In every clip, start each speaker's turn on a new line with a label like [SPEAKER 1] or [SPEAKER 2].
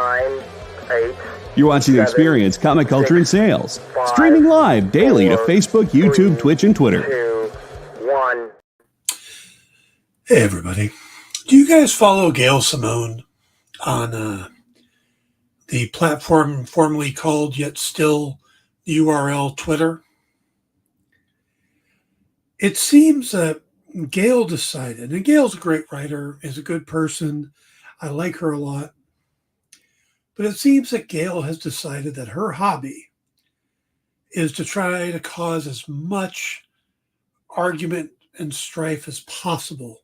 [SPEAKER 1] 9, 8.
[SPEAKER 2] You're watching The Experience, Comic Culture and Sales. Streaming live daily to Facebook, YouTube, Twitch, and Twitter.
[SPEAKER 1] 2, 1.
[SPEAKER 3] Hey, everybody. Do you guys follow Gail Simone on the platform formerly called, yet still URL, Twitter? It seems that Gail decided, and Gail's a great writer, is a good person. I like her a lot. But it seems that Gail has decided that her hobby is to try to cause as much argument and strife as possible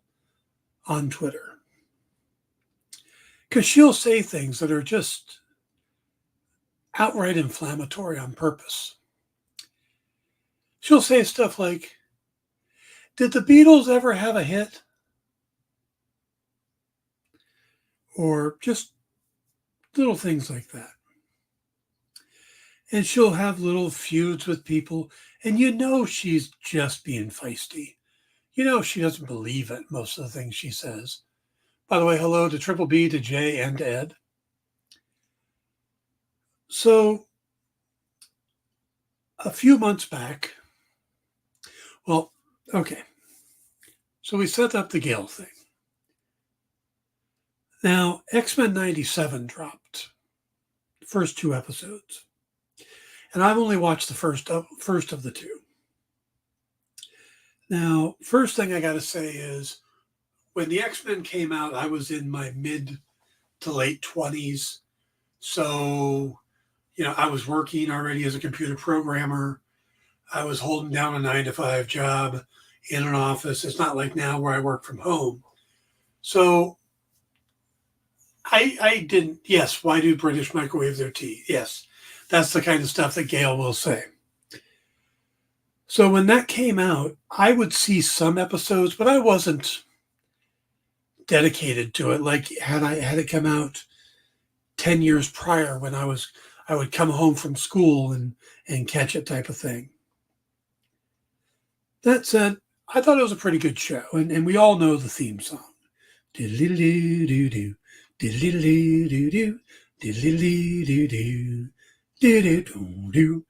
[SPEAKER 3] on Twitter. Because she'll say things that are just outright inflammatory on purpose. She'll say stuff like, did the Beatles ever have a hit? Or just little things like that. And she'll have little feuds with people, and you know she's just being feisty. You know she doesn't believe it, most of the things she says. By the way, hello to Triple B, to Jay, and to Ed. So, a few months back, well, okay. So we set up the Gale thing. Now, X-Men 97 dropped, the first 2 episodes. And I've only watched the first of the 2. Now, first thing I got to say is, when the X-Men came out, I was in my mid to late 20s. So, I was working already as a computer programmer. I was holding down a 9-to-5 job in an office. It's not like now where I work from home. So I didn't, yes, why do British microwave their tea? Yes, that's the kind of stuff that Gail will say. So when that came out, I would see some episodes, but I wasn't dedicated to it. Like had it come out 10 years prior when I would come home from school and catch it type of thing. That said, I thought it was a pretty good show, and we all know the theme song. Diddle-doo-doo-doo, diddle-doo-doo-doo, diddle-doo-doo-doo, diddle-doo-doo.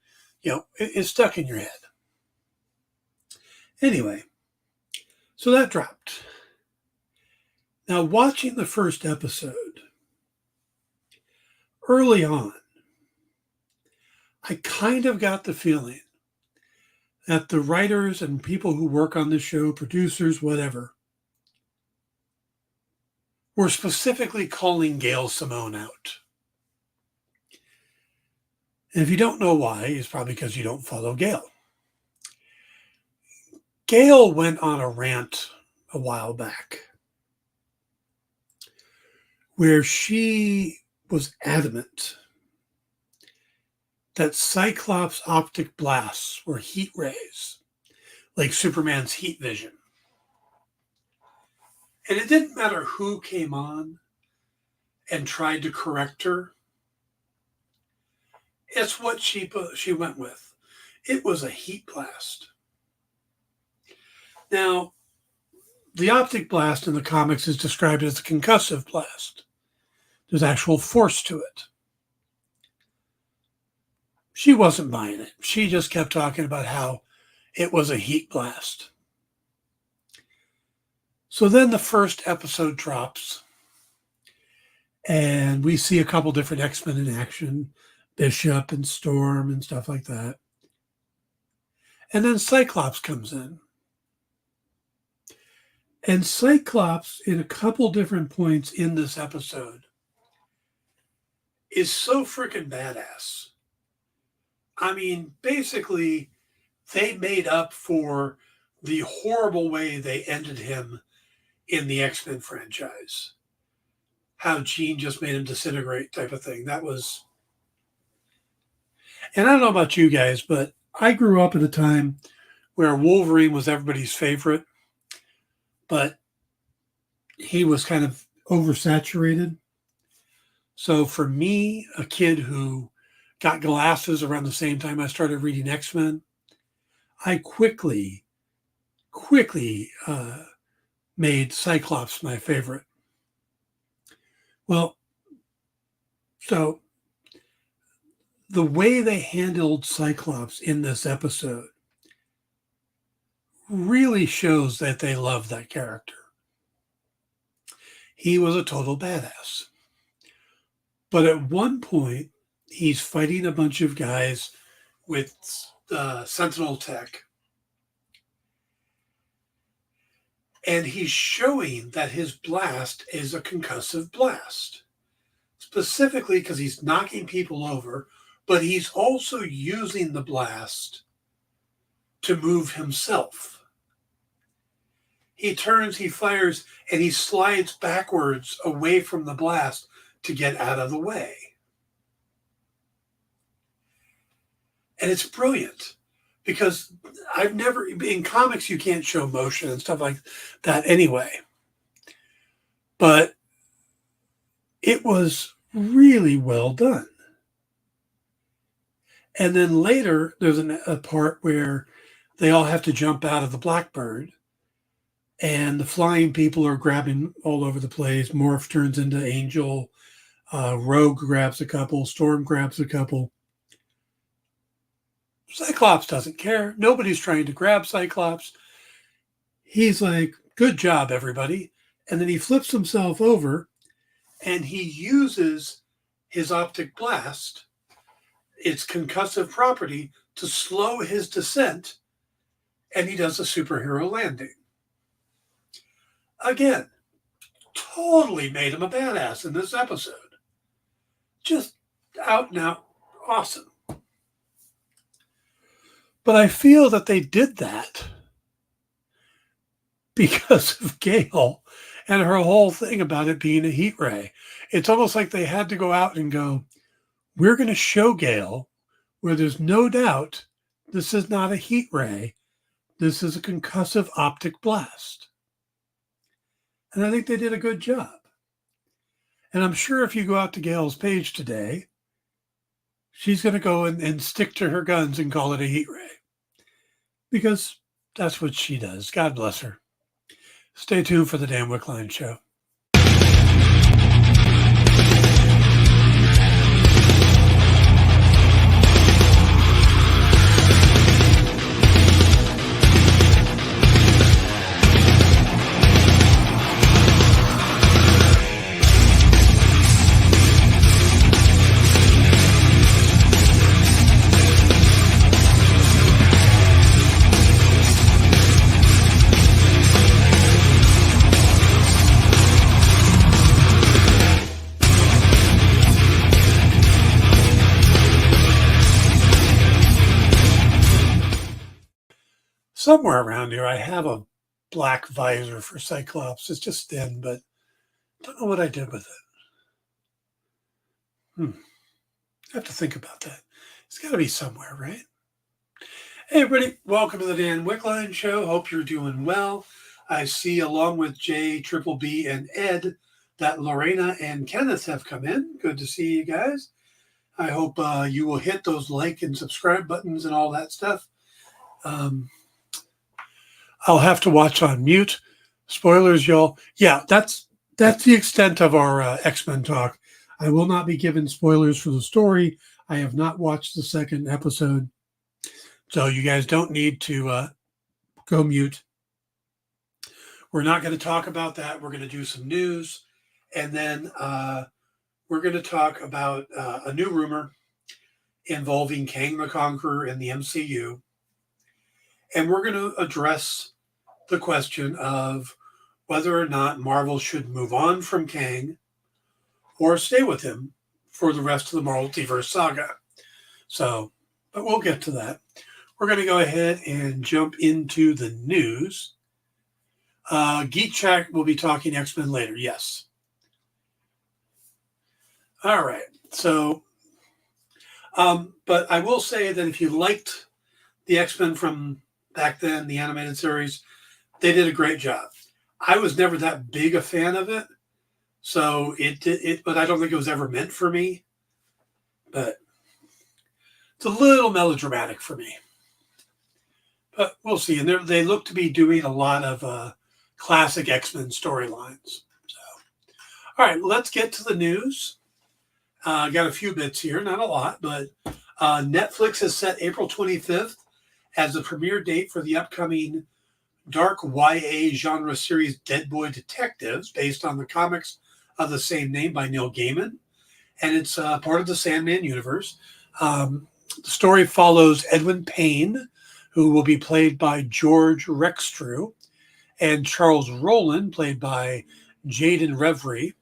[SPEAKER 3] It's stuck in your head. Anyway, so that dropped. Now, watching the first episode, early on, I kind of got the feeling that the writers and people who work on the show, producers, whatever, were specifically calling Gail Simone out. And if you don't know why, it's probably because you don't follow Gail. Gail went on a rant a while back where she was adamant that Cyclops' optic blasts were heat rays, like Superman's heat vision. And it didn't matter who came on and tried to correct her. It's what she went with. It was a heat blast. Now, the optic blast in the comics is described as a concussive blast. There's actual force to it. She wasn't buying it. She just kept talking about how it was a heat blast. So then the first episode drops, and we see a couple different X-Men in action, Bishop and Storm and stuff like that. And then Cyclops comes in. And Cyclops, in a couple different points in this episode, is so freaking badass. I mean, basically, they made up for the horrible way they ended him in the X-Men franchise. How Jean just made him disintegrate type of thing. That was... And I don't know about you guys, but I grew up at a time where Wolverine was everybody's favorite, but he was kind of oversaturated. So for me, a kid who got glasses around the same time I started reading X-Men, I quickly made Cyclops my favorite. Well, So the way they handled Cyclops in this episode really shows that they love that character. He was a total badass. But at one point, he's fighting a bunch of guys with Sentinel tech. And he's showing that his blast is a concussive blast. Specifically because he's knocking people over, but he's also using the blast to move himself. He turns, he fires, and he slides backwards away from the blast to get out of the way. And it's brilliant because I've never, in comics, you can't show motion and stuff like that anyway. But it was really well done. And then later, there's a part where they all have to jump out of the Blackbird, and the flying people are grabbing all over the place. Morph turns into Angel. Rogue grabs a couple. Storm grabs a couple. Cyclops doesn't care. Nobody's trying to grab Cyclops. He's like, good job, everybody. And then he flips himself over, and he uses his optic blast, its concussive property, to slow his descent, and he does a superhero landing. Again, totally made him a badass in this episode. Just out and out awesome. But I feel that they did that because of Gale and her whole thing about it being a heat ray. It's almost like they had to go out and go, we're going to show Gale where there's no doubt this is not a heat ray. This is a concussive optic blast. And I think they did a good job. And I'm sure if you go out to Gale's page today, she's going to go and stick to her guns and call it a heat ray. Because that's what she does. God bless her. Stay tuned for the Dan Wickline Show. Somewhere around here, I have a black visor for Cyclops. It's just thin, but I don't know what I did with it. I have to think about that. It's got to be somewhere, right? Hey, everybody. Welcome to the Dan Wickline Show. Hope you're doing well. I see, along with Jay, Triple B, and Ed, that Lorena and Kenneth have come in. Good to see you guys. I hope you will hit those like and subscribe buttons and all that stuff. I'll have to watch on mute. Spoilers, y'all. Yeah, that's the extent of our X-Men talk. I will not be giving spoilers for the story. I have not watched the second episode. So you guys don't need to go mute. We're not going to talk about that. We're going to do some news. And then we're going to talk about a new rumor involving Kang the Conqueror in the MCU. And we're going to address the question of whether or not Marvel should move on from Kang or stay with him for the rest of the multiverse saga. So, but we'll get to that. We're going to go ahead and jump into the news. Geek Chat will be talking X-Men later, yes. All right. So, but I will say that if you liked the X-Men from back then, the animated series, they did a great job. I was never that big a fan of it, so but I don't think it was ever meant for me. But it's a little melodramatic for me. But we'll see. And they look to be doing a lot of classic X-Men storylines. So, all right, let's get to the news. Got a few bits here, not a lot, but Netflix has set April 25th as the premiere date for the upcoming dark YA genre series Dead Boy Detectives, based on the comics of the same name by Neil Gaiman. And it's part of the Sandman universe. The story follows Edwin Payne, who will be played by George Rextrew, and Charles Rowland, played by Jaden Reverie.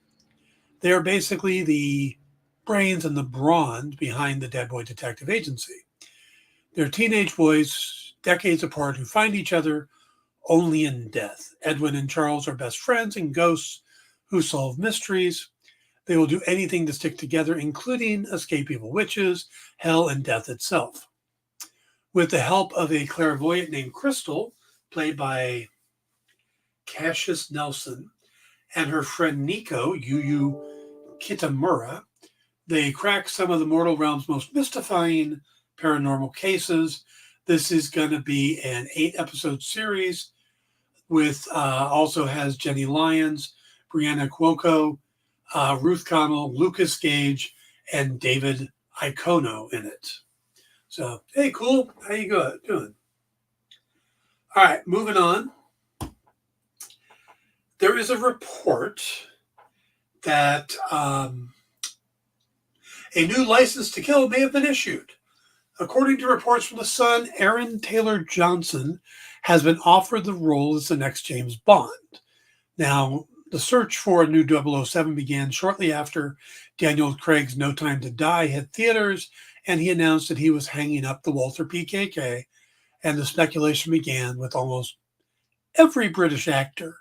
[SPEAKER 3] They are basically the brains and the brawn behind the Dead Boy Detective Agency. They're teenage boys, decades apart, who find each other only in death. Edwin and Charles are best friends and ghosts who solve mysteries. They will do anything to stick together, including escape evil witches, hell, and death itself. With the help of a clairvoyant named Crystal, played by Cassius Nelson, and her friend Nico, Yuyu Kitamura, they crack some of the mortal realm's most mystifying paranormal cases. This is going to be an 8-episode series with also has Jenny Lyons, Brianna Cuoco, Ruth Connell, Lucas Gage, and David Iacono in it. So, hey, cool. How you doing? All right, moving on. There is a report that a new license to kill may have been issued. According to reports from The Sun, Aaron Taylor Johnson has been offered the role as the next James Bond. Now, the search for a new 007 began shortly after Daniel Craig's No Time to Die hit theaters, and he announced that he was hanging up the Walther PKK, and the speculation began with almost every British actor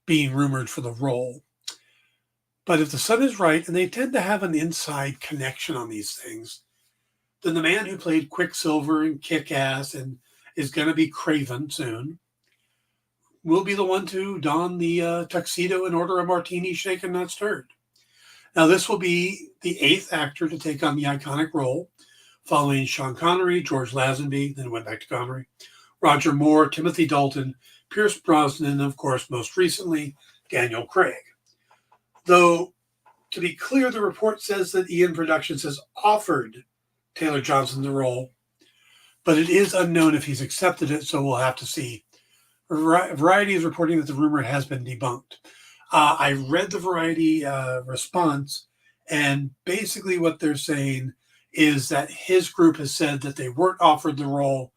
[SPEAKER 3] being rumored for the role. But if The Sun is right, and they tend to have an inside connection on these things, then the man who played Quicksilver and Kick-Ass and is going to be Craven soon will be the one to don the tuxedo and order a martini shaken, not stirred. Now, this will be the 8th actor to take on the iconic role, following Sean Connery, George Lazenby, then went back to Connery, Roger Moore, Timothy Dalton, Pierce Brosnan, and of course, most recently, Daniel Craig. Though, to be clear, the report says that Ian Productions has offered Taylor Johnson the role, but it is unknown if he's accepted it, so we'll have to see. Variety is reporting that the rumor has been debunked. I read the Variety response, and basically what they're saying is that his group has said that they weren't offered the role,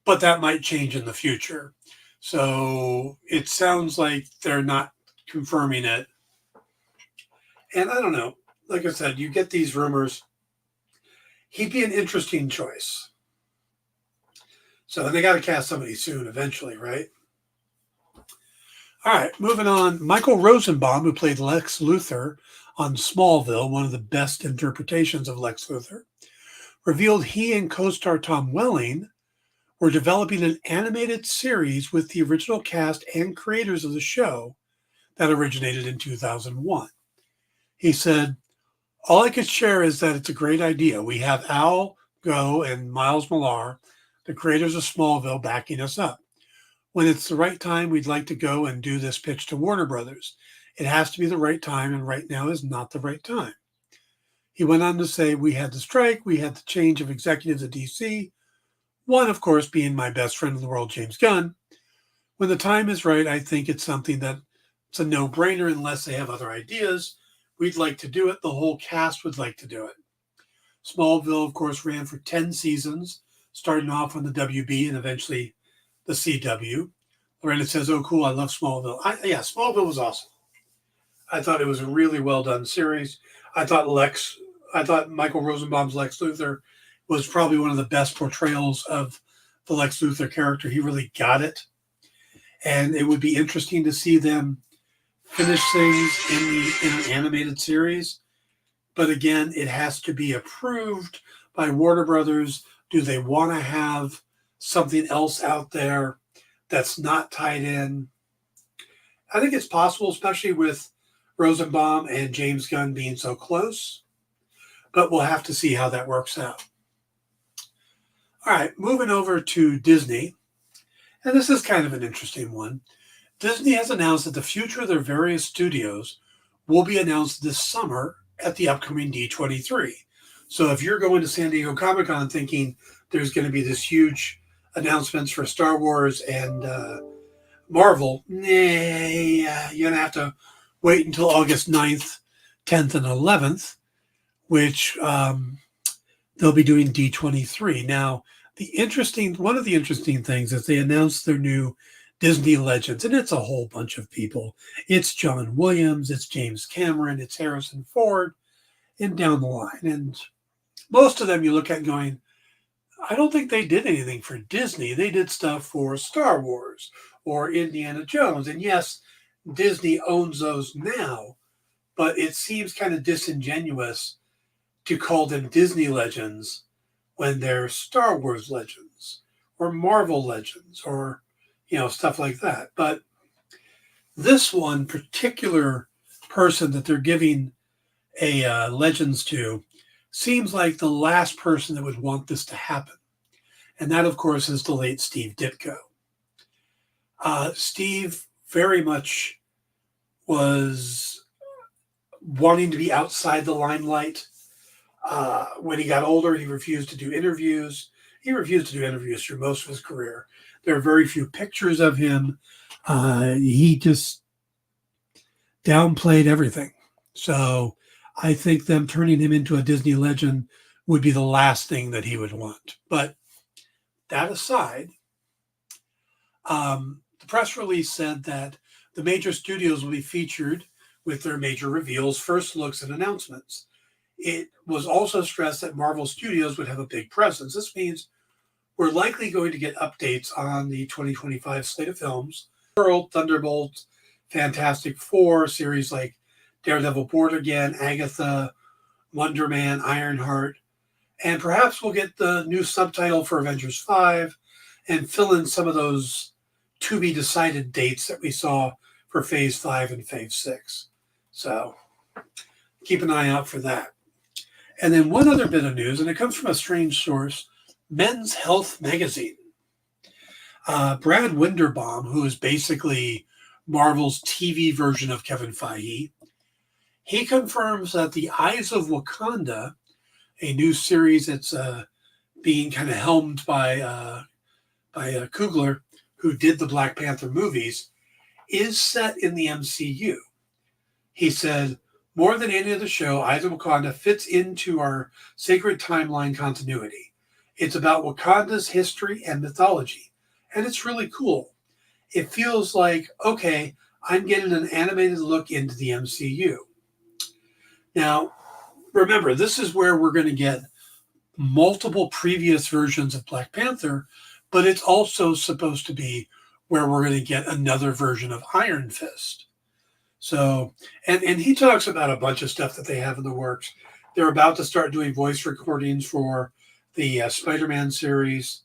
[SPEAKER 3] but that might change in the future. So it sounds like they're not confirming it. And I don't know. Like I said, you get these rumors. He'd be an interesting choice. So they got to cast somebody soon, eventually, right? All right, moving on. Michael Rosenbaum, who played Lex Luthor on Smallville, one of the best interpretations of Lex Luthor, revealed he and co-star Tom Welling were developing an animated series with the original cast and creators of the show that originated in 2001. He said, "All I could share is that it's a great idea. We have Al Go and Miles Millar, the creators of Smallville, backing us up. When it's the right time, we'd like to go and do this pitch to Warner Brothers. It has to be the right time, and right now is not the right time." He went on to say, "We had the strike, we had the change of executives at DC, one, of course, being my best friend in the world, James Gunn. When the time is right, I think it's something that it's a no-brainer unless they have other ideas. We'd like to do it. The whole cast would like to do it." Smallville, of course, ran for 10 seasons, starting off on the WB and eventually the CW. Lorena says, "Oh, cool, I love Smallville." Yeah, Smallville was awesome. I thought it was a really well-done series. I thought Michael Rosenbaum's Lex Luthor was probably one of the best portrayals of the Lex Luthor character. He really got it. And it would be interesting to see them finish things in an animated series. But again, it has to be approved by Warner Brothers. Do they want to have something else out there that's not tied in? I think it's possible, especially with Rosenbaum and James Gunn being so close. But we'll have to see how that works out. All right, moving over to Disney. And this is kind of an interesting one. Disney has announced that the future of their various studios will be announced this summer at the upcoming D23. So if you're going to San Diego Comic-Con thinking there's going to be this huge announcements for Star Wars and Marvel, you're going to have to wait until August 9th, 10th, and 11th, which they'll be doing D23. Now, one of the interesting things is they announced their new Disney Legends, and it's a whole bunch of people. It's John Williams, it's James Cameron, it's Harrison Ford, and down the line. And most of them you look at going, I don't think they did anything for Disney. They did stuff for Star Wars or Indiana Jones. And yes, Disney owns those now, but it seems kind of disingenuous to call them Disney Legends when they're Star Wars Legends or Marvel Legends or, stuff like that. But this one particular person that they're giving a Legends to seems like the last person that would want this to happen. And that, of course, is the late Steve Ditko. Steve very much was wanting to be outside the limelight. When he got older, he refused to do interviews. He refused to do interviews through most of his career. There are very few pictures of him. He just downplayed everything. So I think them turning him into a Disney legend would be the last thing that he would want. But that aside, the press release said that the major studios will be featured with their major reveals, first looks, and announcements. It was also stressed that Marvel Studios would have a big presence. This means we're likely going to get updates on the 2025 slate of films. World, Thunderbolt, Fantastic Four, series like Daredevil Born Again, Agatha, Wonder Man, Ironheart, and perhaps we'll get the new subtitle for Avengers 5 and fill in some of those to-be-decided dates that we saw for Phase 5 and Phase 6. So keep an eye out for that. And then one other bit of news, and it comes from a strange source, Men's Health magazine. Brad Winderbaum, who is basically Marvel's TV version of Kevin Feige, he confirms that the Eyes of Wakanda, a new series that's being kind of helmed by Coogler, who did the Black Panther movies, is set in the MCU. He said, more than any other show, Eyes of Wakanda fits into our sacred timeline continuity. It's about Wakanda's history and mythology, and it's really cool. It feels like, okay, I'm getting an animated look into the MCU. Now, remember, this is where we're going to get multiple previous versions of Black Panther, but it's also supposed to be where we're going to get another version of Iron Fist. So, and he talks about a bunch of stuff that they have in the works. They're about to start doing voice recordings for the Spider-Man series.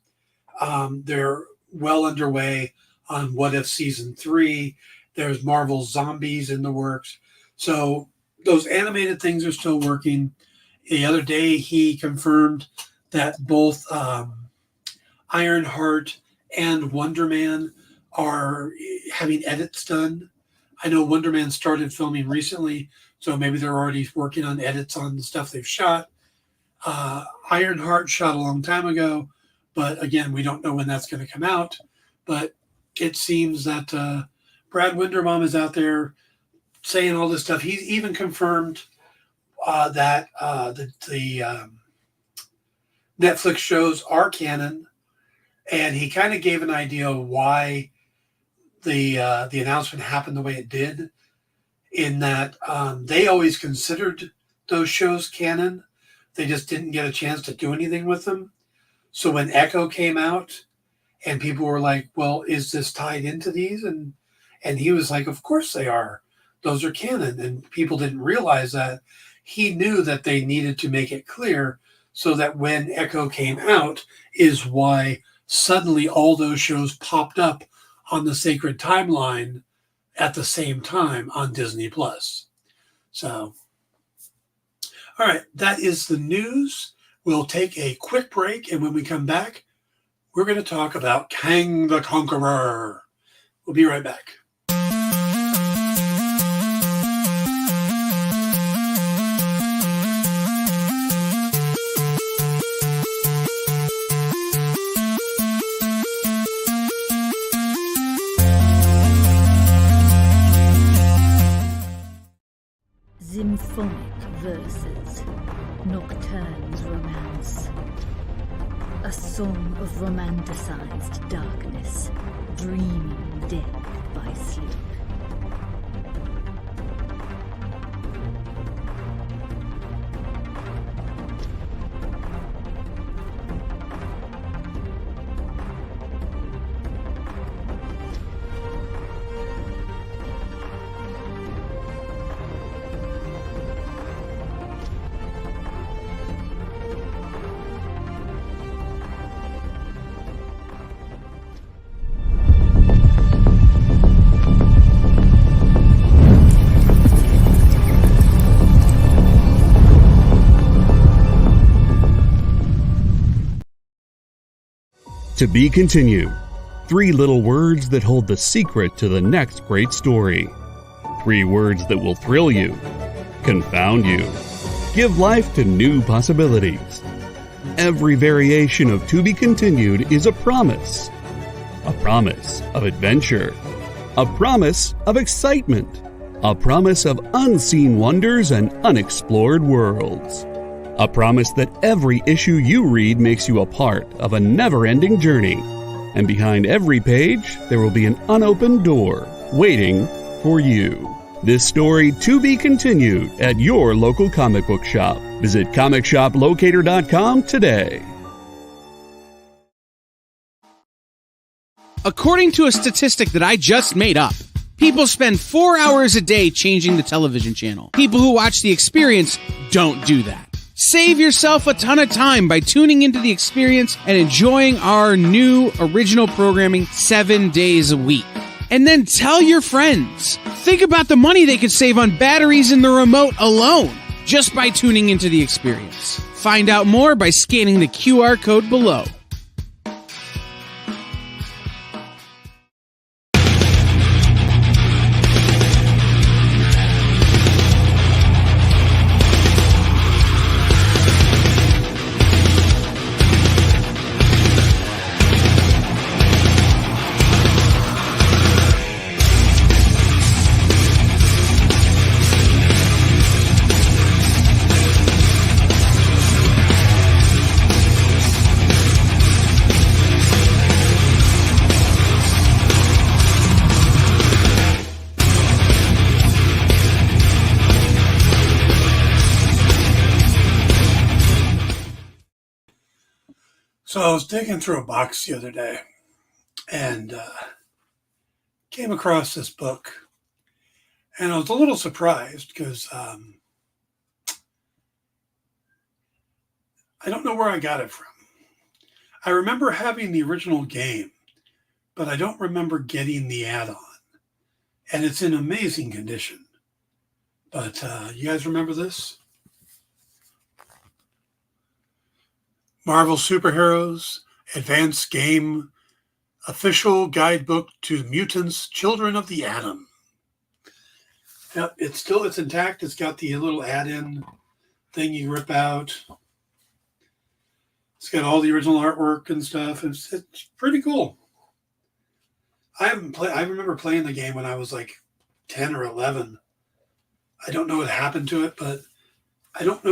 [SPEAKER 3] They're well underway on What If Season 3. There's Marvel Zombies in the works. So those animated things are still working. The other day, he confirmed that both Ironheart and Wonder Man are having edits done. I know Wonder Man started filming recently, so maybe they're already working on edits on the stuff they've shot. Ironheart shot a long time ago, but again, we don't know when that's going to come out. But it seems that Brad Winderbaum is out there saying all this stuff. He's even confirmed that the Netflix shows are canon, and he kind of gave an idea of why the announcement happened the way it did, in that they always considered those shows canon. They just didn't get a chance to do anything with them. So when Echo came out and people were like, well, is this tied into these? And he was like, of course they are. Those are canon. And people didn't realize that. He knew that they needed to make it clear so that when Echo came out is why suddenly all those shows popped up on the sacred timeline at the same time on Disney Plus. So, all right, that is the news. We'll take a quick break, and when we come back, we're going to talk about Kang the Conqueror. We'll be right back.
[SPEAKER 4] Symphonic verses, Nocturne's romance. A song of romanticized darkness, dreaming death by sleep.
[SPEAKER 2] To be continued. 3 little words that hold the secret to the next great story. 3 words that will thrill you, confound you, give life to new possibilities. Every variation of To Be Continued is a promise of adventure, a promise of excitement, a promise of unseen wonders and unexplored worlds. A promise that every issue you read makes you a part of a never-ending journey. And behind every page, there will be an unopened door waiting for you. This story to be continued at your local comic book shop. Visit comicshoplocator.com today.
[SPEAKER 5] According to a statistic that I just made up, people spend 4 hours a day changing the television channel. People who watch The Experience don't do that. Save yourself a ton of time by tuning into The Experience and enjoying our new original programming 7 days a week. And then tell your friends. Think about the money they could save on batteries in the remote alone just by tuning into The Experience. Find out more by scanning the QR code below.
[SPEAKER 3] So I was digging through a box the other day and came across this book. And I was a little surprised because I don't know where I got it from. I remember having the original game, but I don't remember getting the add-on. And it's in amazing condition. But you guys remember this? Marvel Superheroes Advanced Game Official Guidebook to Mutants Children of the Atom. Yep, it's intact. It's got the little add-in thing you rip out. It's got all the original artwork and stuff. It's pretty cool. I remember playing the game when I was like 10 or 11. I don't know what happened to it, but I don't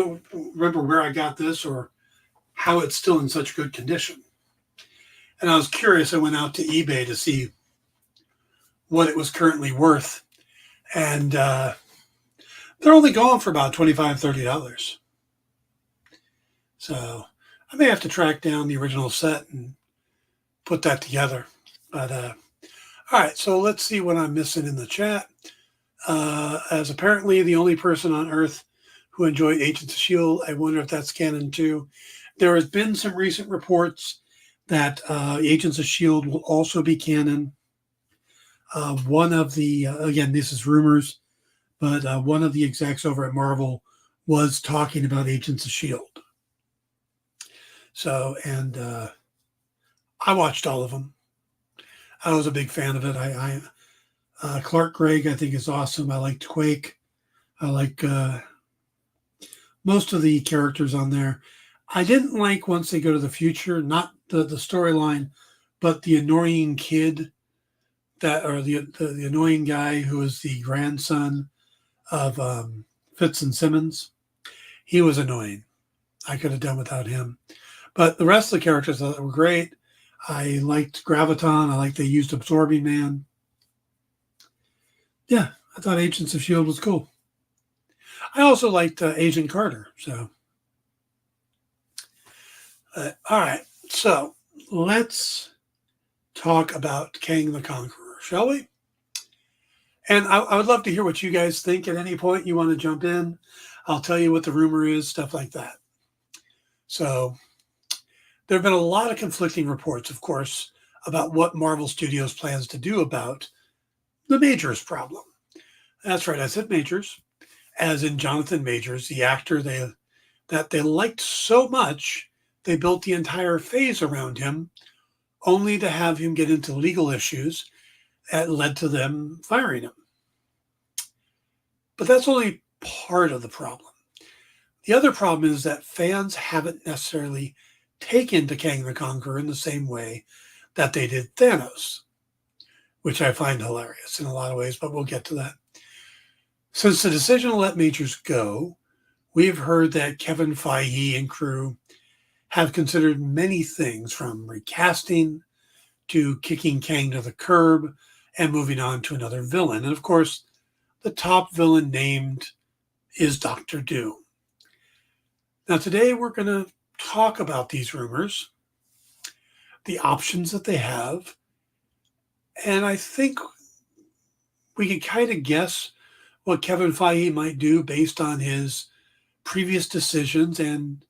[SPEAKER 3] remember where I got this or how it's still in such good condition. And I was curious. I went out to eBay to see what it was currently worth. And they're only going for about $25, $30. So I may have to track down the original set and put that together. But all right, so let's see what I'm missing in the chat. As apparently the only person on Earth who enjoyed Agents of S.H.I.E.L.D., I wonder if that's canon too. There has been some recent reports that Agents of S.H.I.E.L.D. will also be canon. One of the, again, this is rumors, but one of the execs over at Marvel was talking about Agents of S.H.I.E.L.D. So, and I watched all of them. I was a big fan of it. Clark Gregg, I think, is awesome. I liked Quake. I like most of the characters on there. I didn't like Once They Go to the Future, not the storyline, but the annoying kid or the annoying guy who is the grandson of Simmons. He was annoying. I could have done without him. But the rest of the characters I thought were great. I liked Graviton. I liked they used Absorbing Man. Yeah, I thought Agents of S.H.I.E.L.D. was cool. I also liked Agent Carter. So, all right. So let's talk about Kang the Conqueror, shall we? And I would love to hear what you guys think at any point. You want to jump in? I'll tell you what the rumor is, stuff like that. So there have been a lot of conflicting reports, of course, about what Marvel Studios plans to do about the Majors problem. That's right, I said Majors, as in Jonathan Majors, the actor that they liked so much, they built the entire phase around him, only to have him get into legal issues that led to them firing him. But that's only part of the problem. The other problem is that fans haven't necessarily taken to Kang the Conqueror in the same way that they did Thanos, which I find hilarious in a lot of ways, but we'll get to that. Since the decision to let Majors go, we've heard that Kevin Feige and crew have considered many things, from recasting to kicking Kang to the curb and moving on to another villain. And of course, the top villain named is Doctor Doom. Now, today we're going to talk about these rumors, the options that they have, and I think we can kind of guess what Kevin Feige might do based on his previous decisions, and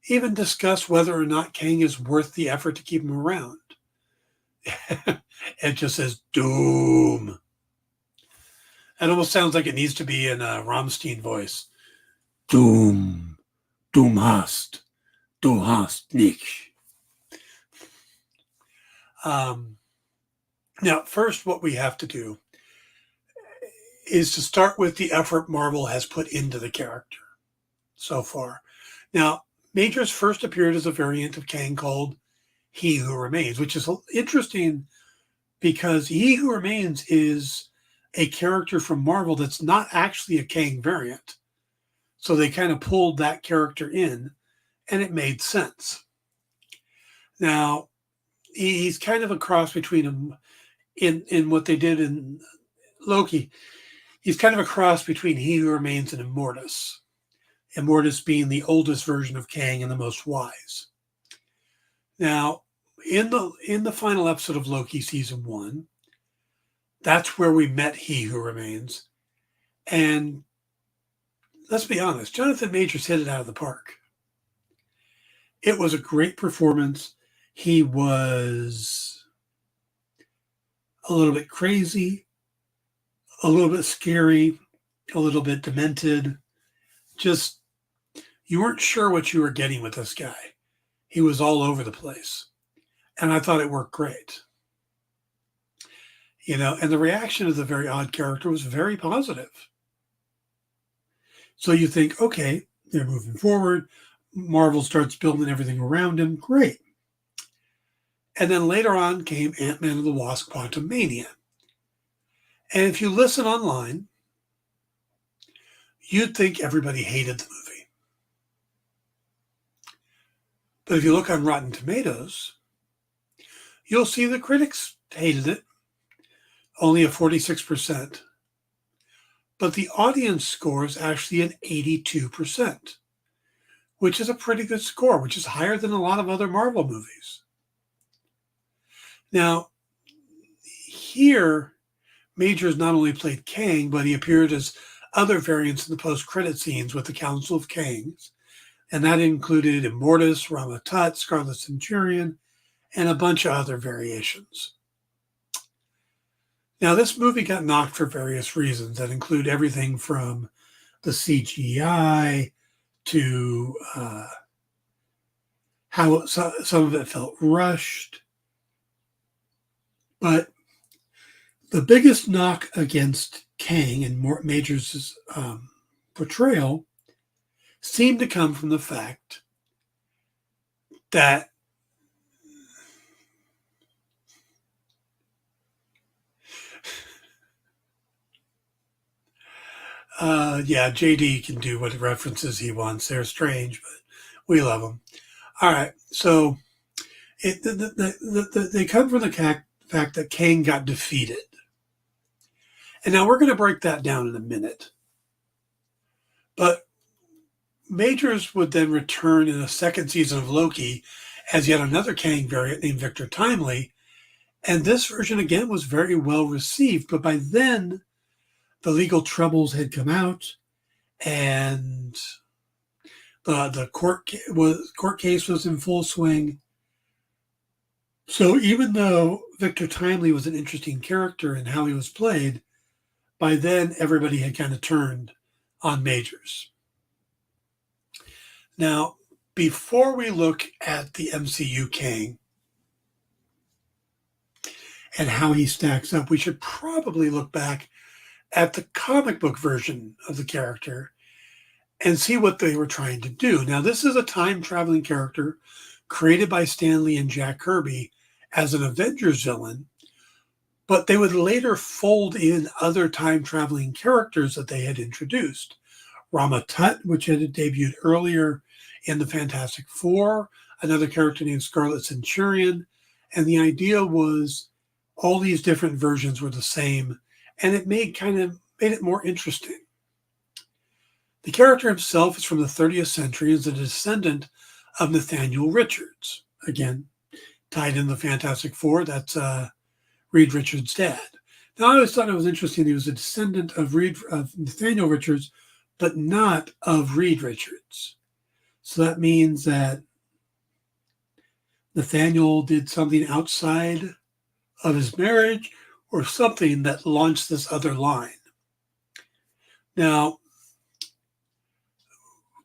[SPEAKER 3] even discuss whether or not Kang is worth the effort to keep him around. It just says Doom. It almost sounds like it needs to be in a Rammstein voice. Doom. Du hast nicht. Now, first, what we have to do is to start with the effort Marvel has put into the character so far. Now, Majors first appeared as a variant of Kang called He Who Remains, which is interesting because He Who Remains is a character from Marvel that's not actually a Kang variant. So they kind of pulled that character in, and it made sense. Now, he's kind of a cross between him in what they did in Loki. He's kind of a cross between He Who Remains and Immortus. Immortus being the oldest version of Kang and the most wise. Now, in the final episode of Loki season 1, that's where we met He Who Remains. And let's be honest, Jonathan Majors hit it out of the park. It was a great performance. He was a little bit crazy, a little bit scary, a little bit demented. Just, you weren't sure what you were getting with this guy. He was all over the place. And I thought it worked great. You know, and the reaction of the very odd character was very positive. So you think, okay, they're moving forward. Marvel starts building everything around him. Great. And then later on came Ant-Man and the Wasp: Quantumania. And if you listen online, you'd think everybody hated the movie. But if you look on Rotten Tomatoes, you'll see the critics hated it, only a 46%. But the audience score is actually an 82%, which is a pretty good score, which is higher than a lot of other Marvel movies. Now, here, Majors not only played Kang, but he appeared as other variants in the post-credit scenes with the Council of Kangs, and that included Immortus, Rama-Tut, Scarlet Centurion, and a bunch of other variations. Now, this movie got knocked for various reasons that include everything from the CGI to how some of it felt rushed. But the biggest knock against Kang and Majors' portrayal seemed to come from the fact that Yeah, JD can do what references he wants. They're strange, but we love them. All right, so they come from the fact that Kang got defeated. And now we're going to break that down in a minute. But Majors would then return in the second season of Loki as yet another Kang variant named Victor Timely. And this version, again, was very well received. But by then, the legal troubles had come out, and the court case was in full swing. So even though Victor Timely was an interesting character in how he was played, by then everybody had kind of turned on Majors. Now, before we look at the MCU Kang and how he stacks up, we should probably look back at the comic book version of the character and see what they were trying to do. Now, this is a time-traveling character created by Stan Lee and Jack Kirby as an Avengers villain, but they would later fold in other time-traveling characters that they had introduced. Rama Tut, which had debuted earlier in the Fantastic Four, another character named Scarlet Centurion, and the idea was all these different versions were the same, and it made it more interesting. The character himself is from the 30th century and is a descendant of Nathaniel Richards. Again, tied in the Fantastic Four, that's Reed Richards' dad. Now, I always thought it was interesting he was a descendant of Nathaniel Richards, but not of Reed Richards. So that means that Nathaniel did something outside of his marriage or something that launched this other line. Now,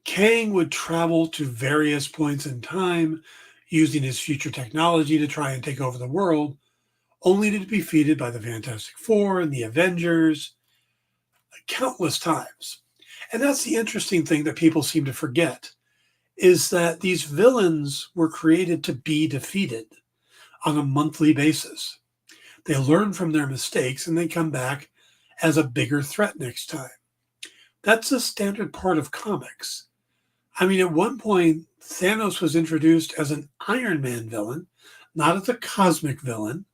[SPEAKER 3] Kang would travel to various points in time using his future technology to try and take over the world, only to be defeated by the Fantastic Four and the Avengers countless times. And that's the interesting thing that people seem to forget, is that these villains were created to be defeated on a monthly basis. They learn from their mistakes and they come back as a bigger threat next time. That's a standard part of comics. I mean, at one point, Thanos was introduced as an Iron Man villain, not as a cosmic villain,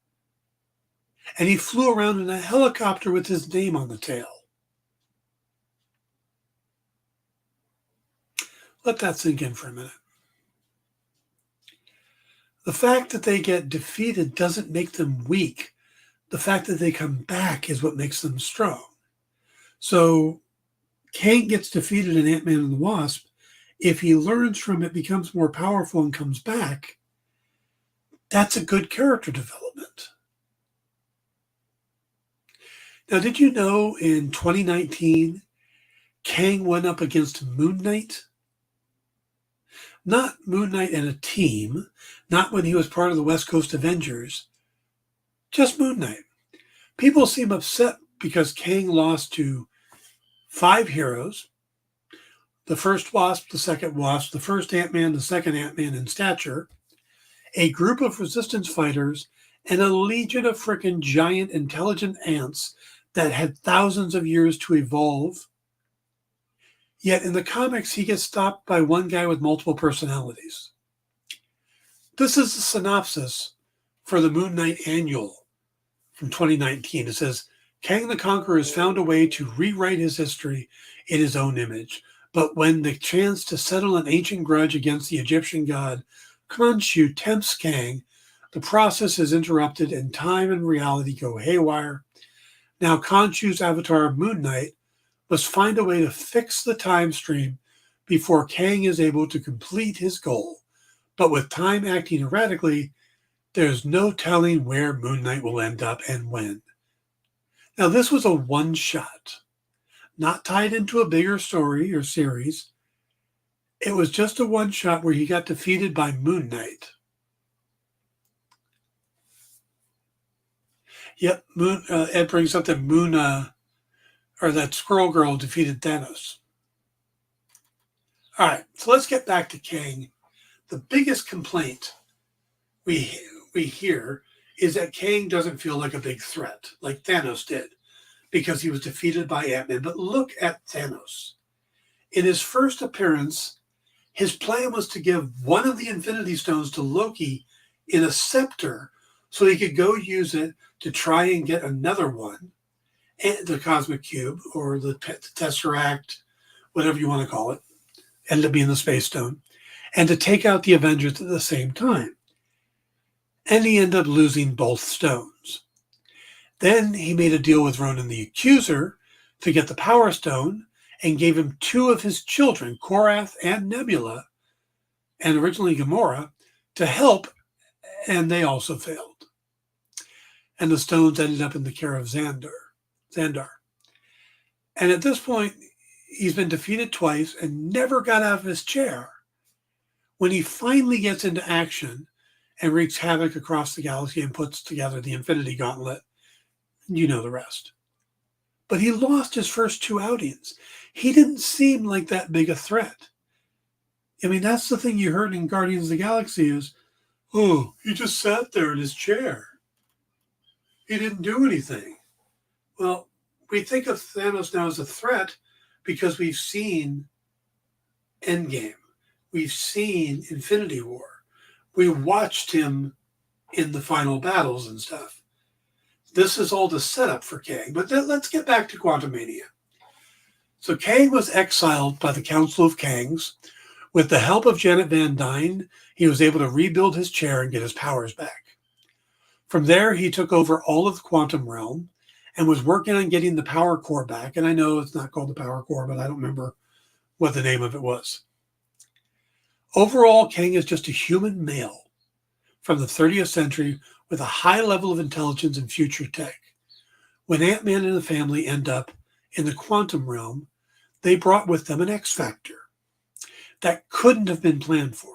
[SPEAKER 3] and he flew around in a helicopter with his name on the tail. Let that sink in for a minute. The fact that they get defeated doesn't make them weak. The fact that they come back is what makes them strong. So Kang gets defeated in Ant-Man and the Wasp. If he learns from it, becomes more powerful, and comes back, that's a good character development. Now, did you know in 2019, Kang went up against Moon Knight? Not Moon Knight and a team, not when he was part of the West Coast Avengers, just Moon Knight. People seem upset because Kang lost to 5 heroes: the first Wasp, the second Wasp, the first Ant-Man, the second Ant-Man in stature, a group of resistance fighters, and a legion of frickin' giant intelligent ants that had thousands of years to evolve. Yet in the comics, he gets stopped by one guy with multiple personalities. This is the synopsis for the Moon Knight Annual from 2019. It says, Kang the Conqueror has found a way to rewrite his history in his own image. But when the chance to settle an ancient grudge against the Egyptian god Khonshu tempts Kang, the process is interrupted and time and reality go haywire. Now Khonshu's avatar, Moon Knight, must find a way to fix the time stream before Kang is able to complete his goal. But with time acting erratically, there's no telling where Moon Knight will end up and when. Now, this was a one-shot, not tied into a bigger story or series. It was just a one-shot where he got defeated by Moon Knight. Yep, Ed brings up that that Squirrel Girl defeated Thanos. All right, so let's get back to Kang. The biggest complaint we hear is that Kang doesn't feel like a big threat, like Thanos did, because he was defeated by Ant-Man. But look at Thanos. In his first appearance, his plan was to give one of the Infinity Stones to Loki in a scepter so he could go use it to try and get another one, and the Cosmic Cube or the Tesseract, whatever you want to call it, ended up being the Space Stone, and to take out the Avengers at the same time. And he ended up losing both stones. Then he made a deal with Ronan the Accuser to get the Power Stone and gave him two of his children, Korath and Nebula, and originally Gamora, to help, and they also failed. And the stones ended up in the care of Xandar. And at this point, he's been defeated twice and never got out of his chair. When he finally gets into action and wreaks havoc across the galaxy and puts together the Infinity Gauntlet, you know the rest. But he lost his first two outings. He didn't seem like that big a threat. I mean, that's the thing you heard in Guardians of the Galaxy is, oh, he just sat there in his chair. He didn't do anything. Well, we think of Thanos now as a threat because we've seen Endgame. We've seen Infinity War. We watched him in the final battles and stuff. This is all the setup for Kang. But let's get back to Quantumania. So Kang was exiled by the Council of Kangs. With the help of Janet Van Dyne, he was able to rebuild his chair and get his powers back. From there, he took over all of the quantum realm and was working on getting the power core back. And I know it's not called the power core, but I don't remember what the name of it was. Overall, Kang is just a human male from the 30th century with a high level of intelligence and future tech. When Ant-Man and the family end up in the quantum realm, they brought with them an X factor that couldn't have been planned for.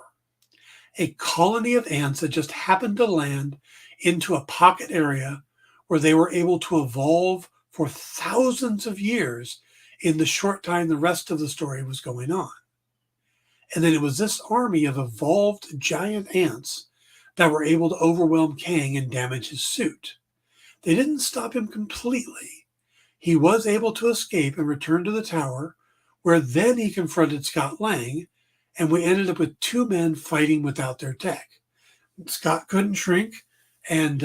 [SPEAKER 3] A colony of ants that just happened to land into a pocket area where they were able to evolve for thousands of years in the short time the rest of the story was going on. And then it was this army of evolved giant ants that were able to overwhelm Kang and damage his suit. They didn't stop him completely. He was able to escape and return to the tower, where then he confronted Scott Lang, and we ended up with two men fighting without their tech. Scott couldn't shrink, and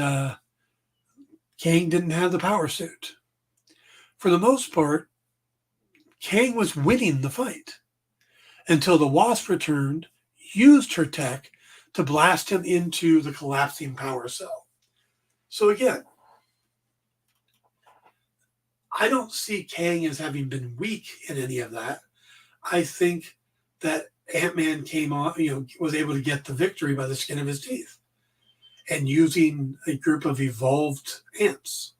[SPEAKER 3] Kang didn't have the power suit. For the most part, Kang was winning the fight until the Wasp returned, used her tech to blast him into the collapsing power cell. So again, I don't see Kang as having been weak in any of that. I think that Ant-Man came on, was able to get the victory by the skin of his teeth and using a group of evolved ants.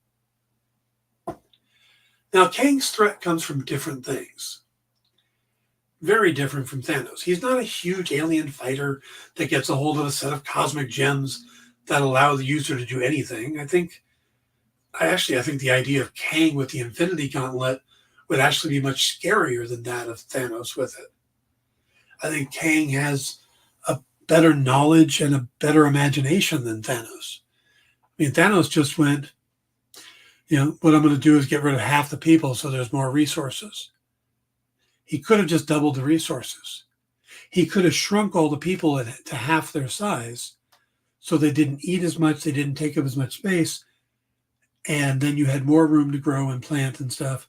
[SPEAKER 3] Now, Kang's threat comes from different things. Very different from Thanos. He's not a huge alien fighter that gets a hold of a set of cosmic gems that allow the user to do anything. I think the idea of Kang with the Infinity Gauntlet would actually be much scarier than that of Thanos with it. I think Kang has a better knowledge and a better imagination than Thanos. I mean, Thanos just went, what I'm going to do is get rid of half the people so there's more resources. He could have just doubled the resources. He could have shrunk all the people to half their size so they didn't eat as much, they didn't take up as much space, and then you had more room to grow and plant and stuff.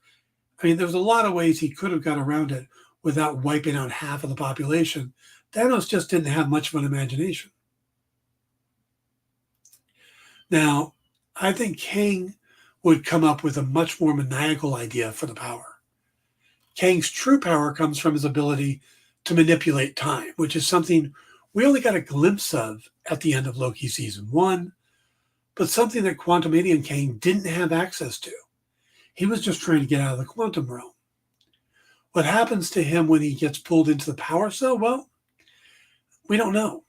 [SPEAKER 3] I mean, there's a lot of ways he could have got around it without wiping out half of the population. Thanos just didn't have much of an imagination. Now, I think Kang would come up with a much more maniacal idea for the power. Kang's true power comes from his ability to manipulate time, which is something we only got a glimpse of at the end of Loki season 1, but something that Quantumania and Kang didn't have access to. He was just trying to get out of the quantum realm. What happens to him when he gets pulled into the power cell? Well, we don't know.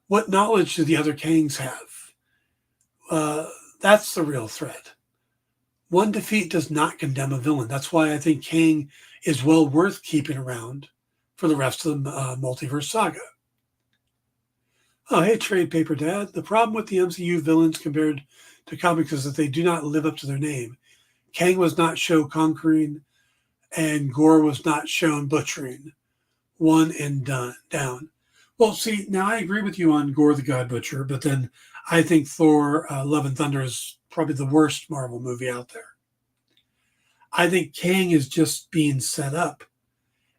[SPEAKER 3] What knowledge do the other Kangs have? That's the real threat. One defeat does not condemn a villain. That's why I think Kang is well worth keeping around for the rest of the multiverse saga. Oh, hey, Trade Paper Dad. The problem with the MCU villains compared to comics is that they do not live up to their name. Kang was not shown conquering, and Gore was not shown butchering. One and down. Well, see, now I agree with you on Gore the God Butcher, but then I think Thor Love and Thunder is probably the worst Marvel movie out there. I think Kang is just being set up,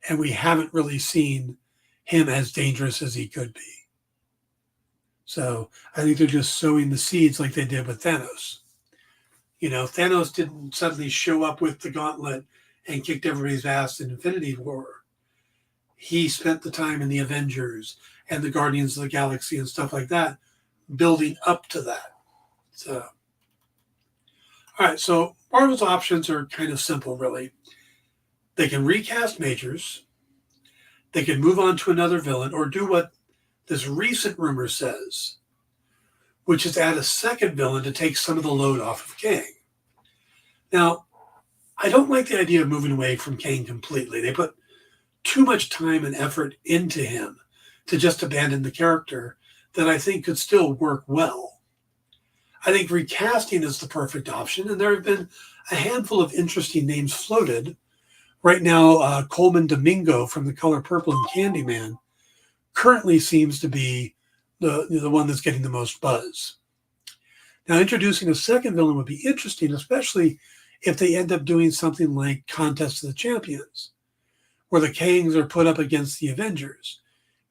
[SPEAKER 3] and we haven't really seen him as dangerous as he could be. So I think they're just sowing the seeds like they did with Thanos. You know, Thanos didn't suddenly show up with the gauntlet and kicked everybody's ass in Infinity War. He spent the time in the Avengers and the Guardians of the Galaxy and stuff like that, building up to that. So, all right, so Marvel's options are kind of simple, really. They can recast majors, they can move on to another villain, or do what this recent rumor says, which is add a second villain to take some of the load off of Kang. Now, I don't like the idea of moving away from Kang completely. They put too much time and effort into him to just abandon the character that I think could still work well. I think recasting is the perfect option, and there have been a handful of interesting names floated. Right now, Coleman Domingo from The Color Purple and Candyman currently seems to be the one that's getting the most buzz. Now, introducing a second villain would be interesting, especially if they end up doing something like Contest of the Champions, where the Kangs are put up against the Avengers.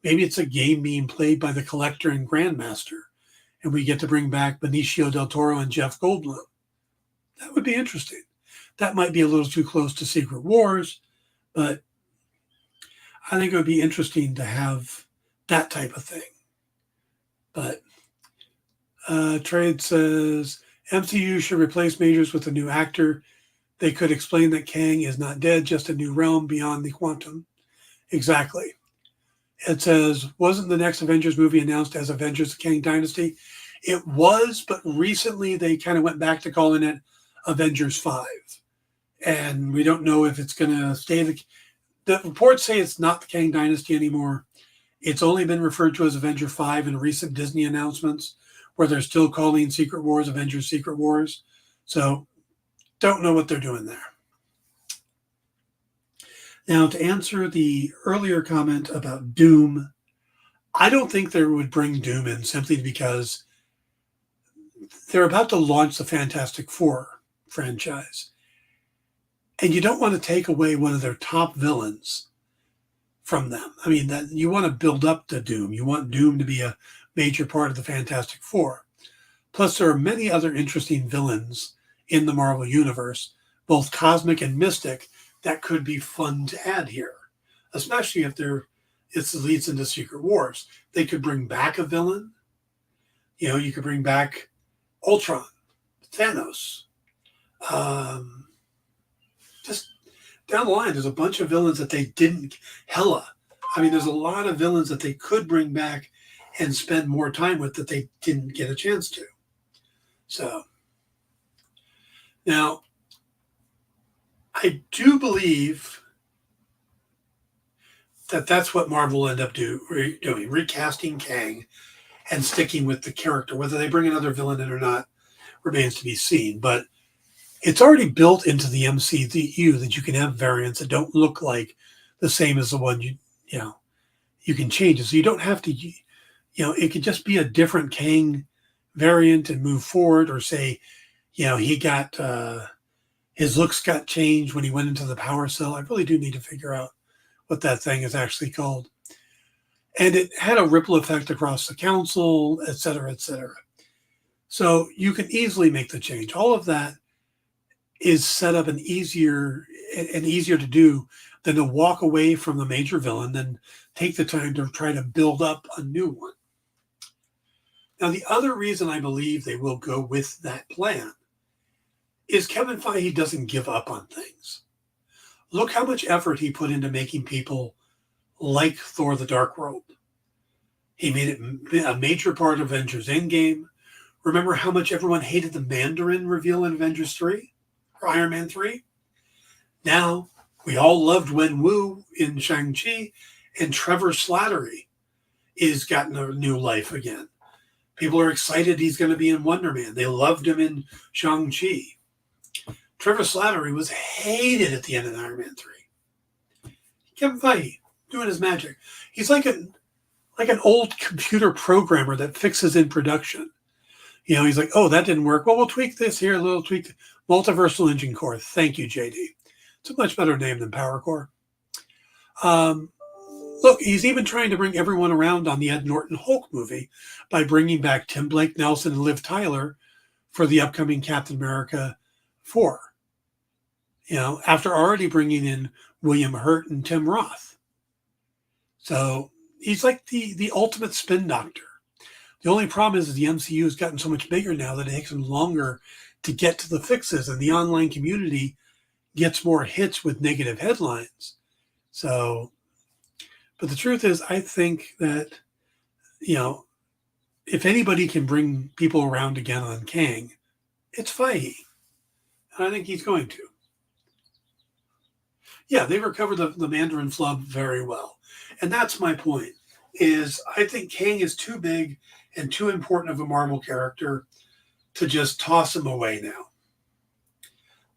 [SPEAKER 3] Maybe it's a game being played by the Collector and Grandmaster, and we get to bring back Benicio del Toro and Jeff Goldblum. That would be interesting. That might be a little too close to Secret Wars, but I think it would be interesting to have that type of thing. But Trade says, MCU should replace Majors with a new actor. They could explain that Kang is not dead, just a new realm beyond the quantum. Exactly. It says, wasn't the next Avengers movie announced as Avengers the Kang Dynasty? It was, but recently they kind of went back to calling it Avengers 5. And we don't know if it's going to stay. The reports say it's not the Kang Dynasty anymore. It's only been referred to as Avenger 5 in recent Disney announcements, where they're still calling Secret Wars Avengers Secret Wars. So don't know what they're doing there. Now, to answer the earlier comment about Doom, I don't think they would bring Doom in simply because they're about to launch the Fantastic Four franchise. And you don't want to take away one of their top villains from them. I mean, that you want to build up to Doom. You want Doom to be a major part of the Fantastic Four. Plus, there are many other interesting villains in the Marvel Universe, both cosmic and mystic, that could be fun to add here, especially if it leads into Secret Wars. They could bring back a villain. You know, you could bring back Ultron, Thanos. Just down the line, there's a bunch of villains that they didn't. Hela. I mean, there's a lot of villains that they could bring back and spend more time with that they didn't get a chance to. So, now, I do believe that that's what Marvel will end up doing, recasting Kang and sticking with the character. Whether they bring another villain in or not remains to be seen. But it's already built into the MCU that you can have variants that don't look like the same as the one you can change it. So you don't have to, it could just be a different Kang variant and move forward, or say, he got, his looks got changed when he went into the power cell. I really do need to figure out what that thing is actually called. And it had a ripple effect across the council, et cetera, et cetera. So you can easily make the change. All of that is set up and easier to do than to walk away from the major villain, then take the time to try to build up a new one. Now, the other reason I believe they will go with that plan is Kevin Feige doesn't give up on things. Look how much effort he put into making people like Thor the Dark World. He made it a major part of Avengers Endgame. Remember how much everyone hated the Mandarin reveal in Avengers 3 or Iron Man 3? Now, we all loved Wenwu in Shang-Chi, and Trevor Slattery is gotten a new life again. People are excited he's going to be in Wonder Man. They loved him in Shang-Chi. Trevor Slattery was hated at the end of Iron Man 3. Kevin Feige doing his magic. He's like an old computer programmer that fixes in production. You know, he's like, oh, that didn't work. Well, we'll tweak this here, a little tweak. Multiversal Engine Core. Thank you, JD. It's a much better name than Power Core. Look, he's even trying to bring everyone around on the Ed Norton Hulk movie by bringing back Tim Blake Nelson and Liv Tyler for the upcoming Captain America 4. You know, after already bringing in William Hurt and Tim Roth. So he's like the ultimate spin doctor. The only problem is the MCU has gotten so much bigger now that it takes them longer to get to the fixes, and the online community gets more hits with negative headlines. So, but the truth is, I think that, you know, if anybody can bring people around again on Kang, it's Feige. And I think he's going to. Yeah, they recovered the Mandarin flub very well. And that's my point, is I think Kang is too big and too important of a Marvel character to just toss him away now.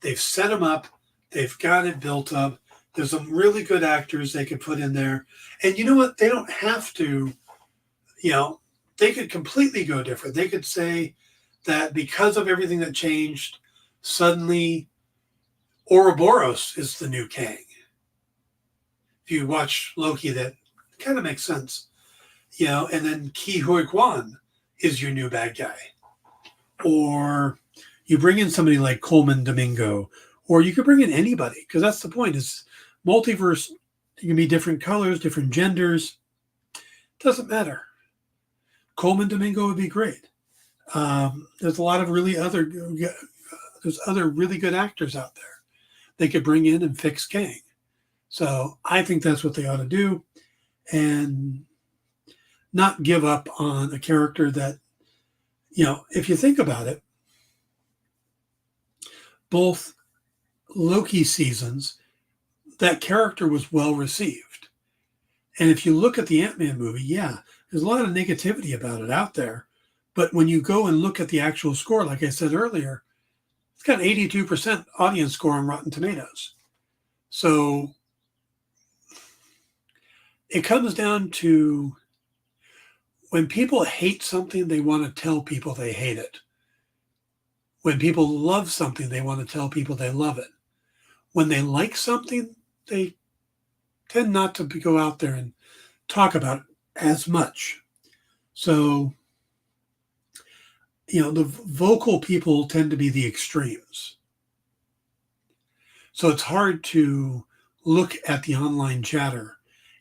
[SPEAKER 3] They've set him up. They've got it built up. There's some really good actors they could put in there. And you know what? They don't have to, you know, they could completely go different. They could say that because of everything that changed, suddenly Ouroboros is the new Kang. If you watch Loki, that kind of makes sense. You know, and then Ke Huy Quan is your new bad guy. Or you bring in somebody like Coleman Domingo, or you could bring in anybody, because that's the point, is multiverse, you can be different colors, different genders. Doesn't matter. Coleman Domingo would be great. There's a lot of there's other really good actors out there they could bring in and fix Kang. So I think that's what they ought to do, and not give up on a character that, you know, if you think about it, both Loki seasons, that character was well received. And if you look at the Ant-Man movie, yeah, there's a lot of negativity about it out there. But when you go and look at the actual score, like I said earlier, it's got an 82% audience score on Rotten Tomatoes. So it comes down to, when people hate something, they want to tell people they hate it. When people love something, they want to tell people they love it. When they like something, they tend not to go out there and talk about it as much. So, you know, the vocal people tend to be the extremes. So it's hard to look at the online chatter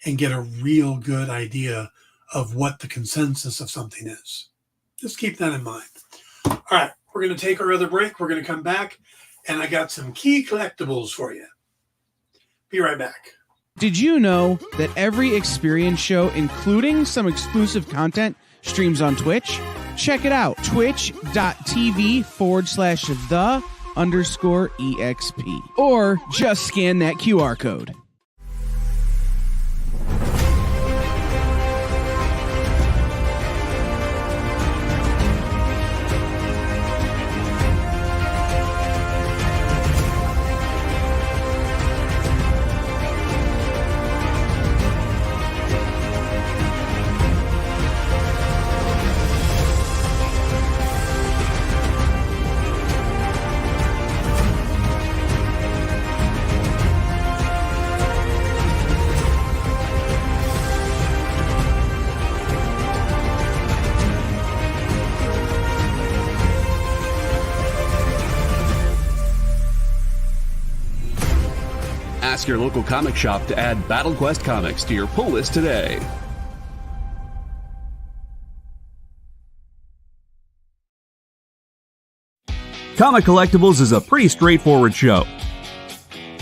[SPEAKER 3] and get a real good idea of what the consensus of something is. Just keep that in mind. All right, we're going to take our other break. We're going to come back, and I got some key collectibles for you. Be right back.
[SPEAKER 5] Did you know that every experience show, including some exclusive content, streams on Twitch? Check it out, twitch.tv/the_EXP. Or just scan that QR code.
[SPEAKER 6] Ask your local comic shop to add Battle Quest comics to your pull list today.
[SPEAKER 2] Comic Collectibles is a pretty straightforward show.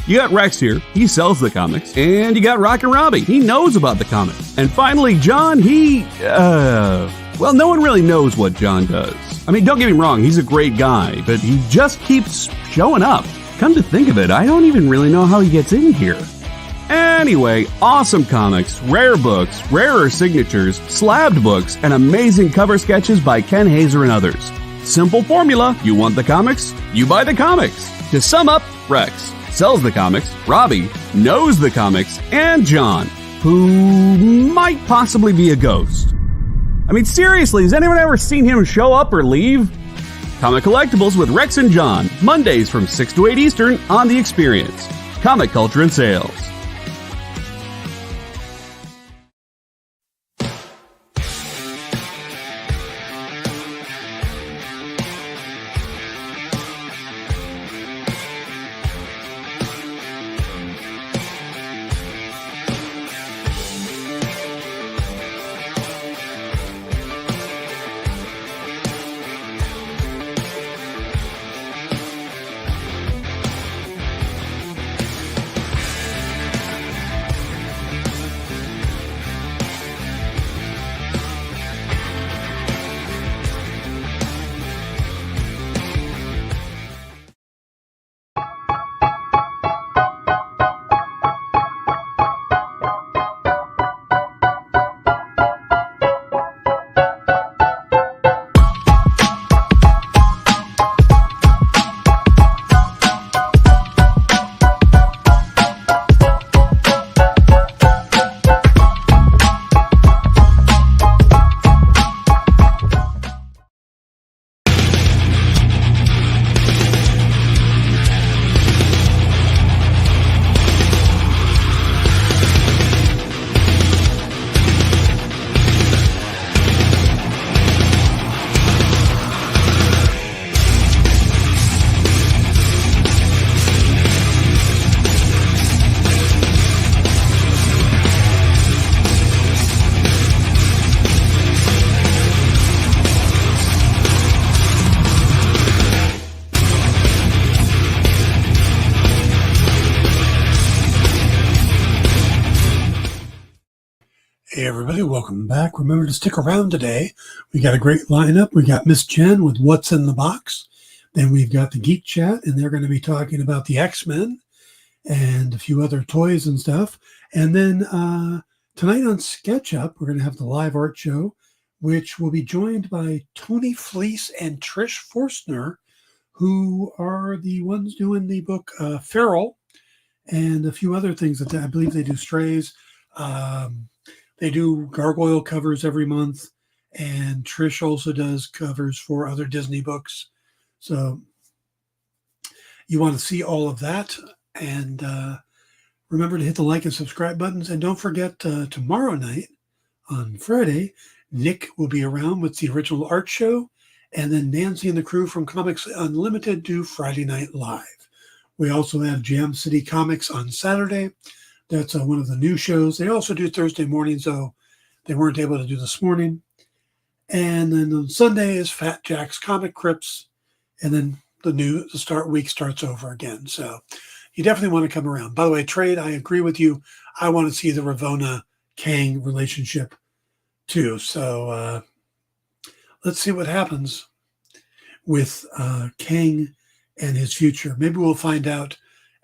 [SPEAKER 2] You got Rex here, he sells the comics, and you got Rocket Robbie, he knows about the comics. And finally, John, well, no one really knows what John does. I mean, don't get me wrong, he's a great guy, but he just keeps showing up. Come to think of it, I don't even really know how he gets in here. Anyway, awesome comics, rare books, rarer signatures, slabbed books, and amazing cover sketches by Ken Hazer and others. Simple formula, you want the comics, you buy the comics.
[SPEAKER 6] To sum up, Rex sells the comics, Robbie knows the comics, and John, who might possibly be a ghost. I mean, seriously, has anyone ever seen him show up or leave? Comic Collectibles with Rex and John, Mondays from 6 to 8 Eastern on The Experience. Comic Culture and Sales.
[SPEAKER 3] Hey everybody, welcome back. Remember to stick around today. We got a great lineup. We got Miss Jen with What's in the Box. Then we've got the Geek Chat, and they're going to be talking about the X-Men and a few other toys and stuff. And then tonight on SketchUp, we're going to have the live art show, which will be joined by Tony Fleece and Trish Forstner, who are the ones doing the book Feral and a few other things that I believe they do strays. They do gargoyle covers every month, and Trish also does covers for other Disney books. So you want to see all of that, and remember to hit the like and subscribe buttons. And don't forget, tomorrow night on Friday, Nick will be around with the original art show, and then Nancy and the crew from Comics Unlimited do Friday Night Live. We also have Jam City Comics on Saturday. That's one of the new shows. They also do Thursday mornings, though they weren't able to do this morning. And then on Sunday is Fat Jack's Comic Crypts. And then the week starts over again. So you definitely want to come around. By the way, Trade, I agree with you. I want to see the Ravonna-Kang relationship too. So let's see what happens with Kang and his future. Maybe we'll find out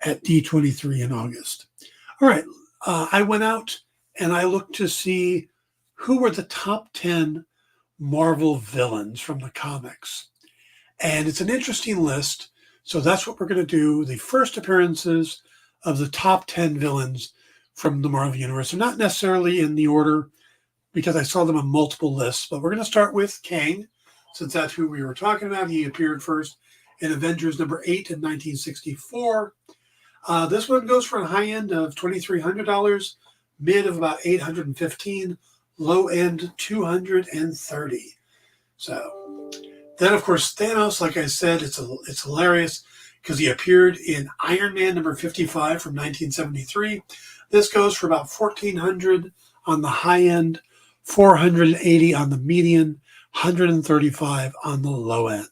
[SPEAKER 3] at D23 in August. All right, I went out and I looked to see who were the top 10 Marvel villains from the comics. And it's an interesting list. So that's what we're going to do. The first appearances of the top 10 villains from the Marvel Universe. They're not necessarily in the order because I saw them on multiple lists, but we're going to start with Kang, since that's who we were talking about. He appeared first in Avengers number 8 in 1964. This one goes for a high end of $2,300, mid of about $815, low end $230. So then, of course, Thanos, like I said, it's hilarious because he appeared in Iron Man number 55 from 1973. This goes for about $1,400 on the high end, $480 on the median, $135 on the low end.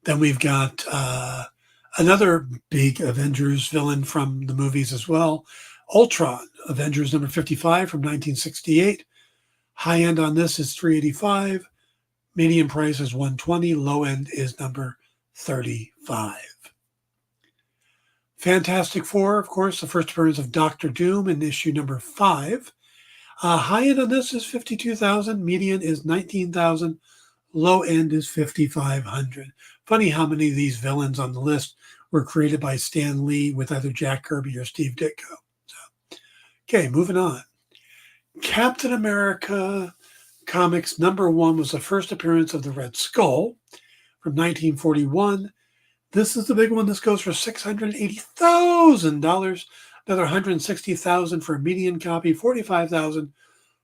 [SPEAKER 3] Then we've got another big Avengers villain from the movies as well, Ultron, Avengers number 55 from 1968. High end on this is $385. Median price is $120. Low end is number 35. Fantastic Four, of course, the first appearance of Doctor Doom in issue number 5. High end on this is $52,000. Median is $19,000. Low end is $5,500. Funny how many of these villains on the list were created by Stan Lee with either Jack Kirby or Steve Ditko. So, okay, moving on. Captain America Comics #1 was the first appearance of the Red Skull from 1941. This is the big one. This goes for $680,000. Another $160,000 for a median copy, $45,000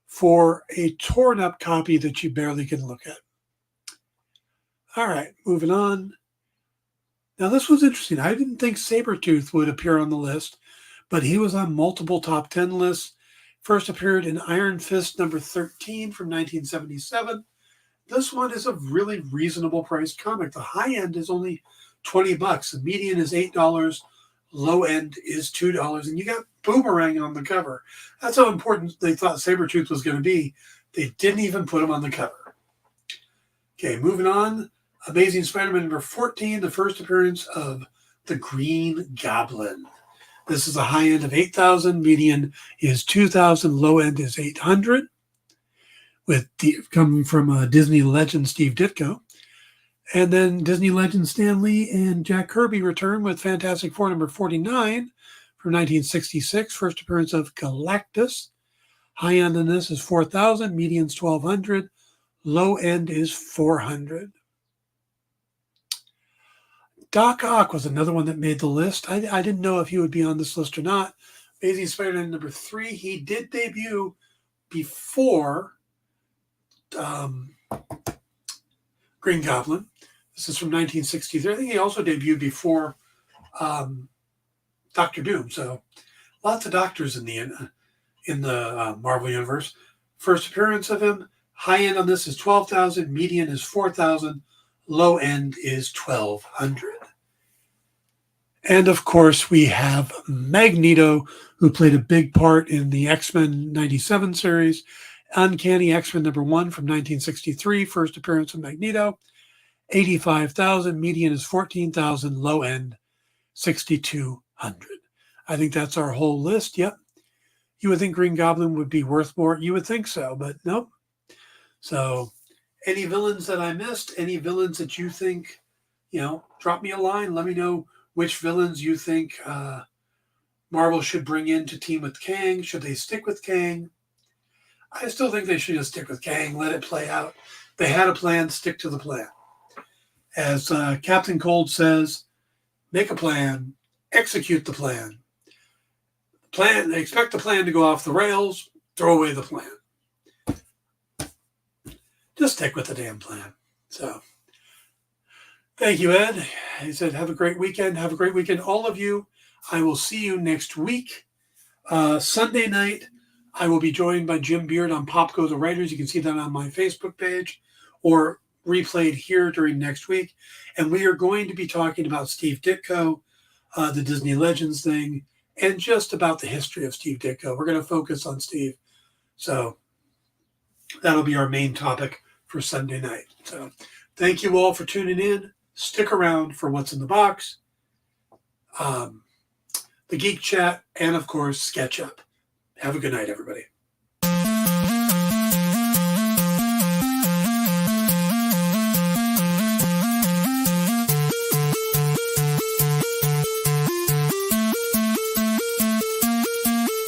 [SPEAKER 3] for a torn up copy that you barely can look at. All right, moving on. Now this was interesting. I didn't think Sabretooth would appear on the list, but he was on multiple top 10 lists. First appeared in Iron Fist #13 from 1977. This one is a really reasonable priced comic. The high end is only $20. The median is $8. Low end is $2. And you got Boomerang on the cover. That's how important they thought Sabretooth was going to be. They didn't even put him on the cover. Okay, moving on. Amazing Spider-Man #14, the first appearance of the Green Goblin. This is a high end of $8,000. Median is $2,000. Low end is $800. Coming from Disney legend Steve Ditko. And then Disney legend Stan Lee and Jack Kirby return with Fantastic Four #49 from 1966. First appearance of Galactus. High end on this is $4,000. Median's $1,200. Low end is $400. Doc Ock was another one that made the list. I didn't know if he would be on this list or not. Amazing Spider-Man #3. He did debut before Green Goblin. This is from 1963. I think he also debuted before Doctor Doom. So lots of doctors in the Marvel Universe. First appearance of him. High end on this is $12,000. Median is $4,000. Low end is $1,200. And of course, we have Magneto, who played a big part in the X-Men '97 series. Uncanny X-Men #1 from 1963. First appearance of Magneto. $85,000. Median is $14,000. Low end $6,200. I think that's our whole list. Yep. You would think Green Goblin would be worth more. You would think so, but nope. So any villains that I missed, any villains that you think, drop me a line. Let me know which villains you think Marvel should bring in to team with Kang. Should they stick with Kang? I still think they should just stick with Kang. Let it play out. They had a plan. Stick to the plan. As Captain Cold says, make a plan. Execute the plan. Expect the plan to go off the rails. Throw away the plan. Just stick with the damn plan. So, thank you, Ed. He said, have a great weekend. Have a great weekend, all of you. I will see you next week. Sunday night, I will be joined by Jim Beard on Pop Go the Writers. You can see that on my Facebook page or replayed here during next week. And we are going to be talking about Steve Ditko, the Disney Legends thing, and just about the history of Steve Ditko. We're going to focus on Steve. So that'll be our main topic for Sunday night. So thank you all for tuning in. Stick around for What's in the Box, the Geek Chat, and of course, Sketch Up. Have a good night, everybody.